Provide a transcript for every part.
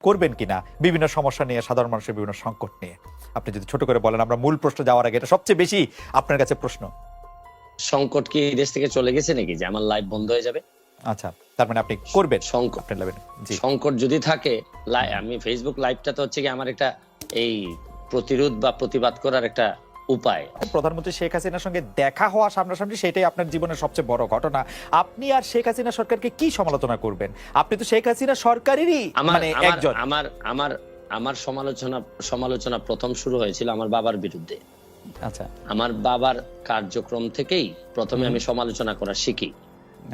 করবেন কিনা বিভিন্ন সমস্যা নিয়ে, সাধারণ মানুষের বিভিন্ন সংকট নিয়ে আপনি যদি ছোট করে বলেন, আমরা মূল প্রশ্ন যাওয়ার আগে, এটা সবচেয়ে বেশি আপনার কাছে প্রশ্ন। সংকট কি দেশ থেকে চলে গেছে নাকি যে আমার লাইফ বন্ধ হয়ে যাবে? আচ্ছা, তার মানে আপনি করবেন সংকট? আপনি নেবেন। জি, সংকট যদি থাকে, আমি ফেসবুক লাইভটা তো হচ্ছে কি আমার একটা এই প্রতিরোধ বা প্রতিবাদ করার একটা উপায়। প্রধানমন্ত্রী শেখ হাসিনার সঙ্গে দেখা হওয়া সামনাসামনি, সেটাই আপনার জীবনের সবচেয়ে বড় ঘটনা। আপনি আর শেখ হাসিনা সরকারকে কি সমালোচনা করবেন? আপনি তো শেখ হাসিনা সরকারেরই মানে একজন। আমার আমার আমার সমালোচনা প্রথম শুরু হয়েছিল আমার বাবার বিরুদ্ধে। আচ্ছা, আমার বাবার কার্যক্রম থেকেই প্রথমে আমি সমালোচনা করা শিখি।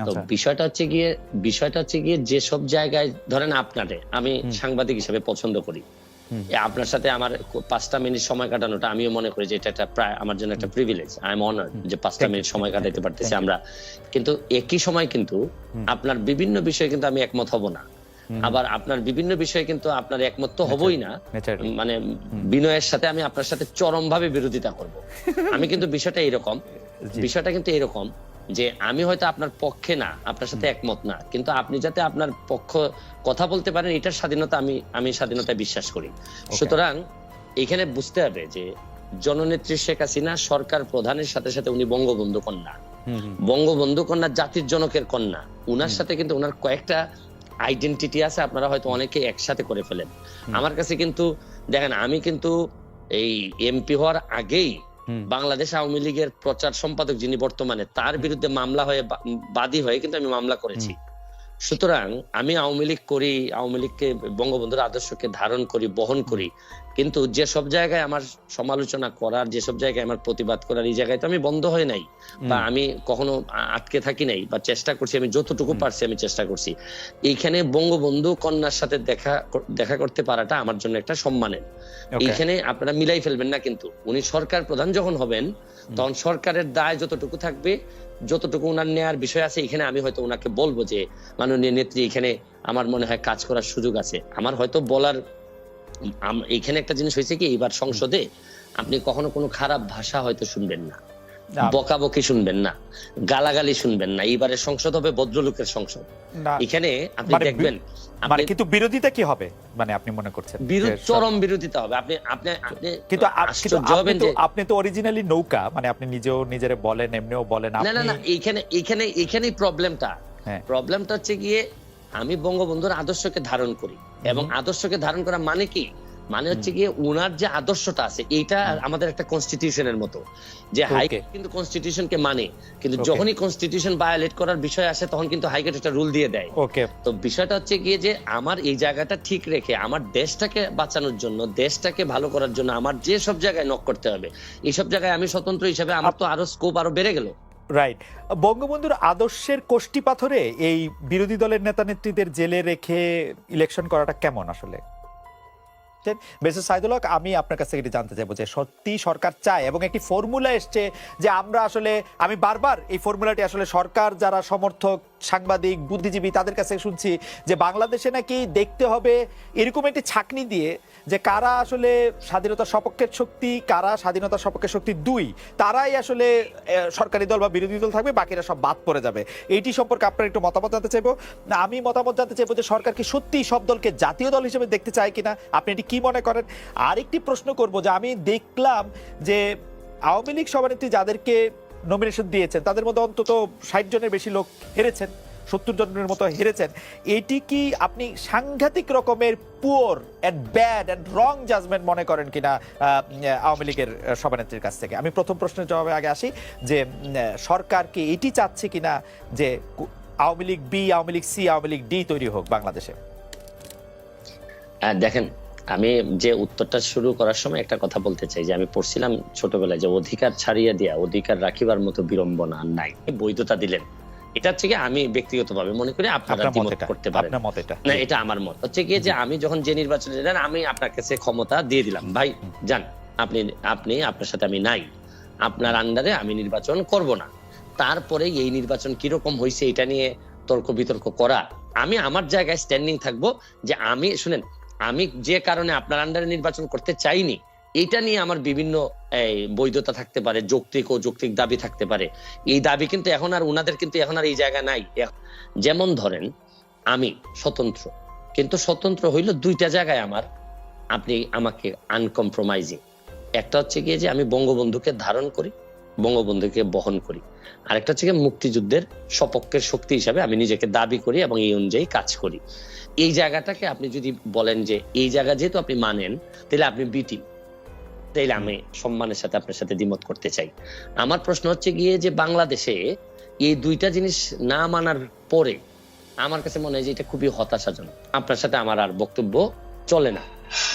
তো বিষয়টা হচ্ছে গিয়ে যেসব জায়গায় ধরেন আপনারে আমি সাংবাদিক হিসেবে পছন্দ করি, আপনার সাথে আমার 5টা মিনিট সময় কাটানোটা আমিও মনে করি যে এটা একটা প্রায় আমার জন্য একটা প্রিভিলেজ। আই এম অনার্ড যে 5টা মিনিট সময় কাটাতে পারতেছি আমরা। কিন্তু একই সময় কিন্তু আপনার বিভিন্ন বিষয়ে কিন্তু আমি একমত হব না, আবার আপনার বিভিন্ন বিষয়ে কিন্তু আপনার একমত তো হবই না, মানে বিনয়ের সাথে আমি আপনার সাথে চরমভাবে বিরোধিতা করব। আমি কিন্তু বিষয়টা কিন্তু এরকম যে আমি হয়তো আপনার পক্ষে না, আপনার সাথে একমত না, কিন্তু আপনি যাতে আপনার পক্ষ কথা বলতে পারেন এটার স্বাধীনতা আমি স্বাধীনতায় বিশ্বাস করি। সুতরাং এখানে বুঝতে হবে যে জননেত্রী শেখ হাসিনা সরকার প্রধানের সাথে সাথে উনি বঙ্গবন্ধু কন্যা। বঙ্গবন্ধু কন্যা জাতির জনকের কন্যা। উনার সাথে কিন্তু উনার কয়েকটা আইডেন্টিটি আছে, আপনারা হয়তো অনেকে একসাথে করে ফেলেন। আমার কাছে কিন্তু দেখেন, আমি কিন্তু এই এমপি হওয়ার আগেই বাংলাদেশ আওয়ামী লীগের প্রচার সম্পাদক যিনি বর্তমানে, তার বিরুদ্ধে মামলা হয়ে বাদী হয়ে কিন্তু আমি মামলা করেছি। সুতরাং আমি আওয়ামী লীগ করি, আওয়ামী লীগকে বঙ্গবন্ধুর আদর্শকে ধারণ করি, বহন করি, কিন্তু যে সব জায়গায় আমার সমালোচনা করার, যে সব জায়গায় আমার প্রতিবাদ করার, এই জায়গায় তো আমি বন্ধ হয়ে নাই বা আমি কখনো আটকে থাকি নাই, বা চেষ্টা করছি, আমি যতটুকু পারছি আমি চেষ্টা করছি। এইখানে বঙ্গবন্ধু কন্যার সাথে দেখা করতে পারাটা আমার জন্য একটা সম্মানের। এইখানে আপনারা মিলাই ফেলবেন না, কিন্তু উনি সরকার প্রধান যখন হবেন তখন সরকারের দায় যতটুকু থাকবে, যতটুকু উনার নেয়ার বিষয় আছে, এখানে আমি হয়তো উনাকে বলবো যে মাননীয় নেত্রী, এখানে আমার মনে হয় কাজ করার সুযোগ আছে। আমার হয়তো বলার এখানে একটা জিনিস হয়েছে কি, এবার সংসদে আপনি কখনো কোনো খারাপ ভাষা হয়তো শুনবেন না, বকাবকি শুনবেন না, গালাগালি শুনবেন না। এইবারের সংসদ হবে ভদ্রলোকের সংসদ। এখানে আপনি দেখবেন কিন্তু বিরোধিতা কি হবে, মানে আপনি মনে করছেন চরম বিরোধিতা হবে। কিন্তু আপনি তো অরিজিনালি নৌকা, মানে আপনি নিজেও নিজেরে বলেন, এমনিও বলেন। না, এইখানেই প্রবলেমটা হচ্ছে গিয়ে আমি বঙ্গবন্ধুর আদর্শকে ধারণ করি, এবং আদর্শকে ধারণ করা মানে কি, মানে হচ্ছে গিয়ে উনার যে আদর্শটা আছে এইটা আমাদের একটা কনস্টিটিউশনের মতো, যে হাইকোর্ট কিন্তু কনস্টিটিউশনকে মানে, কিন্তু যখনই কনস্টিটিউশন ভায়োলেট করার বিষয় আসে তখন কিন্তু হাইকোর্ট একটা রুল দিয়ে দেয়। তো বিষয়টা হচ্ছে গিয়ে যে আমার এই জায়গাটা ঠিক রেখে আমার দেশটাকে বাঁচানোর জন্য, দেশটাকে ভালো করার জন্য আমার যে সব জায়গায় নক করতে হবে, এইসব জায়গায় আমি স্বতন্ত্র হিসেবে আমার তো আরো স্কোপ আরো বেড়ে গেল। রাইট। বঙ্গবন্ধুর আদর্শের কোষ্ঠী পাথরে এই বিরোধী দলের নেতা নেত্রীদের জেলে রেখে ইলেকশন করাটা কেমন আসলে? সাইদুল হক, আমি আপনার কাছ থেকে জানতে চাইবো যে সত্যি সরকার চায়, এবং একটি ফর্মুলা এসছে যে আমরা আসলে, আমি বারবার এই ফর্মুলাটি আসলে সরকার যারা সমর্থক, সাংবাদিক, বুদ্ধিজীবী তাদের কাছে শুনছি যে বাংলাদেশে নাকি দেখতে হবে এরকম একটি ছাঁকনি দিয়ে যে কারা আসলে স্বাধীনতার সপক্ষের শক্তি, কারা স্বাধীনতার সপক্ষের শক্তি দুই, তারাই আসলে সরকারি দল বা বিরোধী দল থাকবে, বাকিরা সব বাদ পড়ে যাবে। এইটি সম্পর্কে আপনার একটু মতামত জানতে চাইবো। আমি মতামত জানতে চাইবো যে সরকার কি সত্যি সব দলকে জাতীয় দল হিসেবে দেখতে চায় কিনা, আপনি এটি কি মনে করেন? আরেকটি প্রশ্ন করব যে আমি দেখলাম যে আওয়ামী লীগ সভানেত্রী যাদেরকে নমিনেশন দিয়েছেন তাদের মধ্যে অন্তত 60 জনের বেশি লোক হেরেছেন, 70 জনের মতো হেরেছেন। এটি কি আপনি সাংঘাতিক রকমের poor and bad and wrong judgement মনে করেন কিনা আওয়ামী লীগের সভানেত্রীর কাছ থেকে? আমি প্রথম প্রশ্নের জবাবে আগে আসি যে সরকার কি এটি চাচ্ছে কিনা যে Awami League B, Awami League C, Awami League D তৈরি হোক বাংলাদেশে? দেখেন, আমি যে উত্তরটা শুরু করার সময় একটা কথা বলতে চাই যে আমি পড়ছিলাম ছোটবেলায় যে অধিকার ছাড়িয়ে দেয়া অধিকার রাখিবার মতো বিড়ম্বনা নাই, বৈধতা দিলেন। এটা হচ্ছে কি আমি ব্যক্তিগতভাবে মনে করি, আপনারা দ্বিমত করতে পারেন না, এটা আমার মত হচ্ছে কি যে আমি যখন যে নির্বাচনে যান আমি আপনার কাছে ক্ষমতা দিয়ে দিলাম, ভাই যান, আপনি আপনার সাথে আমি নাই, আপনার আন্ডারে আমি নির্বাচন করব না। তারপরে এই নির্বাচন কিরকম হয়েছে এটা নিয়ে তর্ক বিতর্ক করা, আমি আমার জায়গায় স্ট্যান্ডিং থাকবো যে শুনেন, আমি যে কারণে আপনার আন্ডারে নির্বাচন করতে চাইনি এটা নিয়ে আমার বিভিন্ন বৈধতা থাকতে পারে, যৌক্তিক দাবি থাকতে পারে। এই দাবি কিন্তু এখন আর উনাদের কিন্তু এখন আর এই জায়গা নাই। যেমন ধরেন আমি স্বতন্ত্র, কিন্তু স্বতন্ত্র হইলো দুইটা জায়গায় আমার, আপনি আমাকে আনকম্প্রোমাইজিং। একটা হচ্ছে গিয়ে যে আমি বঙ্গবন্ধুকে ধারণ করি, বঙ্গবন্ধুকে বহন করি। আরেকটা হচ্ছে গিয়ে মুক্তিযুদ্ধের সপক্ষের শক্তি হিসাবে আমি নিজেকে দাবি করি এবং এই অনুযায়ী কাজ করি। এই জায়গাটাকে আপনি যদি বলেন যে এই জায়গা যেহেতু আপনি মানেন, তাহলে আপনি বিটি, তাইলে আমি সম্মানের সাথে আপনার সাথে দ্বিমত করতে চাই। আমার প্রশ্ন হচ্ছে গিয়ে যে বাংলাদেশে এই দুইটা জিনিস না মানার পরে আমার কাছে মনে হয় যে এটা খুবই হতাশাজনক। আপনার সাথে আমার আর বক্তব্য চলে না।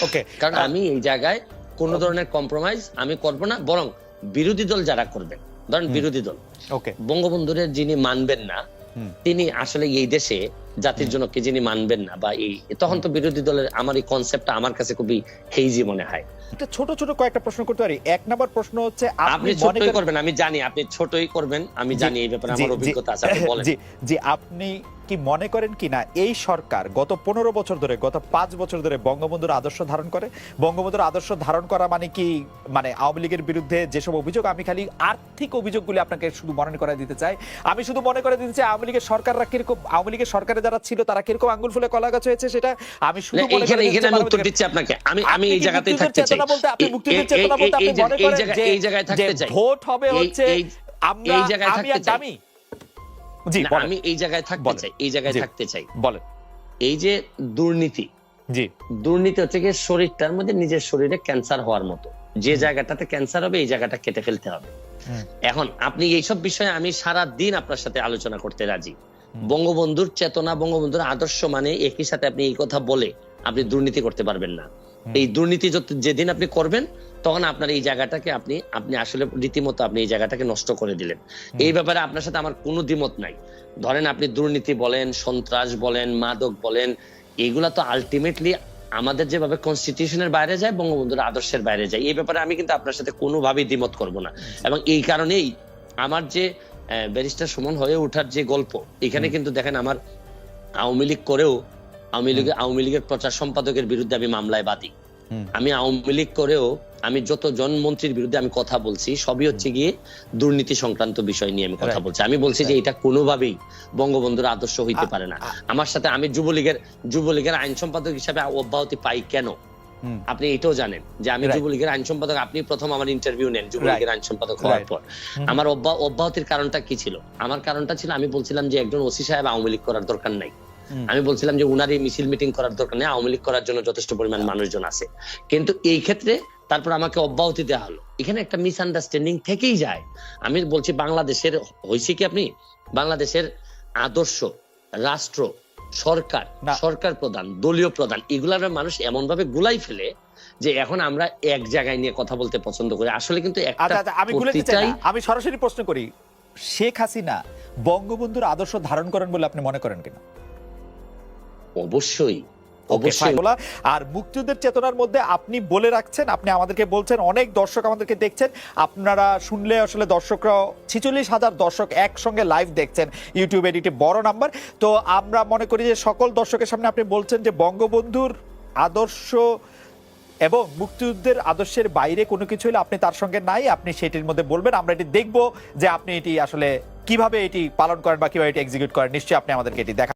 ওকে, কারণ আমি এই জায়গায় কোন ধরনের কম্প্রোমাইজ আমি করব না, বরং বিরোধী দল যারা করবেন, ধরেন বিরোধী দল ওকে, বঙ্গবন্ধুর যিনি মানবেন না, তিনি আসলে এই দেশে জাতির জন্য কে যিনি মানবেন না, বা এই তখন তো বিরোধী দলের আমার এই কনসেপ্টটা আমার কাছে খুবই হেইজি মনে হয়। একটা ছোট ছোট কয়েকটা প্রশ্ন করতে পারি। এক নাম্বার প্রশ্ন হচ্ছে আপনি ছোটই করবেন, আমি জানি আপনি ছোটই করবেন, আমি জানি এই ব্যাপারে আমার অভিজ্ঞতা আছে, আপনি বলেন। জি জি, আপনি কি মনে করেন কিনা এই সরকার গত 15 বছর ধরে, গত 5 বছর ধরে বঙ্গবন্ধুর আদর্শ ধারণ করে? বঙ্গবন্ধুর আদর্শ ধারণ করা মানে কি, মানে আওয়ামী লীগের বিরুদ্ধে যেসব অভিযোগ, আমি খালি আর্থিক অভিযোগগুলি আপনাকে শুধু মনে করে দিতে চাই। আমি শুধু মনে করে দিতে চাই আওয়ামী লীগের সরকাররা কিরকম, আওয়ামী লীগের সরকারে যারা ছিল তারা কিরকম আঙ্গুল ফুলে কলা গাছ হয়েছে, সেটা আমি শুধু মনে করে এখানে আমি উত্তর দিচ্ছি আপনাকে। আমি এই জায়গাতেই থাকতে চাই। আপনি মুক্তিযুদ্ধের চেতনা বলতে আপনি মনে করেন যে এই জায়গায় থাকতে চাই, ভোট হবে হচ্ছে আমরা, এই জায়গায় আমি থাকতে আর চাই। জি, আমি এই জায়গায় থাকতে চাই, এই জায়গায় থাকতে চাই। বলেন। এই যে দুর্নীতি, জি, দুর্নীতি হচ্ছে কি শরীরটার মধ্যে নিজের শরীরে ক্যান্সার হওয়ার মতো, যে জায়গাটাতে ক্যান্সার হবে এই জায়গাটা কেটে ফেলতে হবে। এখন আপনি এইসব বিষয়ে আমি সারা দিন আপনার সাথে আলোচনা করতে রাজি। বঙ্গবন্ধুর চেতনা, বঙ্গবন্ধুর আদর্শ মানে একই সাথে আপনি এই কথা বলে আপনি দুর্নীতি করতে পারবেন না। এই দুর্নীতি যেদিন আপনি করবেন তখন আপনার এই জায়গাটাকে আপনি আসলে রীতিমতো আপনি এই জায়গাটাকে নষ্ট করে দিলেন। এই ব্যাপারে আপনার সাথে আমার কোনো দ্বিমত নাই। ধরেন আপনি দুর্নীতি বলেন, সন্ত্রাস বলেন, মাদক বলেন, এগুলা তো আলটিমেটলি আমাদের যেভাবে কনস্টিটিউশনের বাইরে যায়, বঙ্গবন্ধুর আদর্শের বাইরে যায়। এই ব্যাপারে আমি কিন্তু আপনার সাথে কোনোভাবেই দ্বিমত করব না। এবং এই কারণেই আমার যে ব্যারিস্টার সুমন হয়ে ওঠার যে গল্প, এখানে কিন্তু দেখেন আমার আওয়ামী লীগ করেও আওয়ামী লীগের প্রচার সম্পাদকের বিরুদ্ধে আমি মামলায় বাদী। আমি আওয়ামী লীগ করেও আমি যতজন মন্ত্রীর বিরুদ্ধে আমি কথা বলছি সবই হচ্ছে গিয়ে দুর্নীতি সংক্রান্ত বিষয় নিয়ে আমি কথা বলছি। আমি বলছি যে এটা কোনোভাবেই বঙ্গবন্ধুর আদর্শ হইতে পারে না। আমার সাথে আমি যুবলীগের আইন সম্পাদক হিসাবে অব্যাহতি পাই কেন আপনি এটাও জানেন যে আমি যুবলীগের আইন সম্পাদক। আপনি প্রথম আমার ইন্টারভিউ নেন যুবলীগের আইন সম্পাদক হওয়ার পর। আমার অব্যাহতির কারণটা কি ছিল? আমার কারণটা ছিল আমি বলছিলাম যে একজন ওসি সাহেব আওয়ামী লীগ করার দরকার নাই। আমি বলছিলাম যে উনার এই মিছিল মিটিং করার দরকার নেই, আওয়ামী লীগ করার জন্য যথেষ্ট পরিমাণ মানুষজন আছে। কিন্তু এই ক্ষেত্রে তারপর আমাকে অব্যাহতি দেওয়া হলো। এখানে একটা মিসআন্ডারস্ট্যান্ডিং থেকেই যায়। আমি বলছি বাংলাদেশের হয়েছে কি, আপনি বাংলাদেশের আদর্শ, রাষ্ট্র, সরকার প্রধান, দলীয় প্রধান, এগুলার মানুষ এমন ভাবে গুলাই ফেলে যে এখন আমরা এক জায়গায় নিয়ে কথা বলতে পছন্দ করি। আসলে কিন্তু আমি সরাসরি প্রশ্ন করি, শেখ হাসিনা বঙ্গবন্ধুর আদর্শ ধারণ করেন বলে আপনি মনে করেন কিনা? অবশ্যই। আর মুক্তিযুদ্ধের চেতনার মধ্যে আপনি বলে রাখছেন, আপনি আমাদেরকে বলছেন, অনেক দর্শক আমাদেরকে দেখছেন, আপনারা শুনলে আসলে দর্শকরা 46,000 দর্শক একসঙ্গে লাইভ দেখছেন ইউটিউব এডিটে, বড় নাম্বার। তো আমরা মনে করি যে সকল দর্শকের সামনে আপনি বলছেন যে বঙ্গবন্ধুর আদর্শ এবং মুক্তিযুদ্ধের আদর্শের বাইরে কোনো কিছু হলে আপনি তার সঙ্গে নাই, আপনি সেটির মধ্যে বলবেন। আমরা এটি দেখবো যে আপনি এটি আসলে কিভাবে এটি পালন করেন বা কিভাবে এটি এক্সিকিউট করেন। নিশ্চয়ই আপনি আমাদেরকে এটি দেখা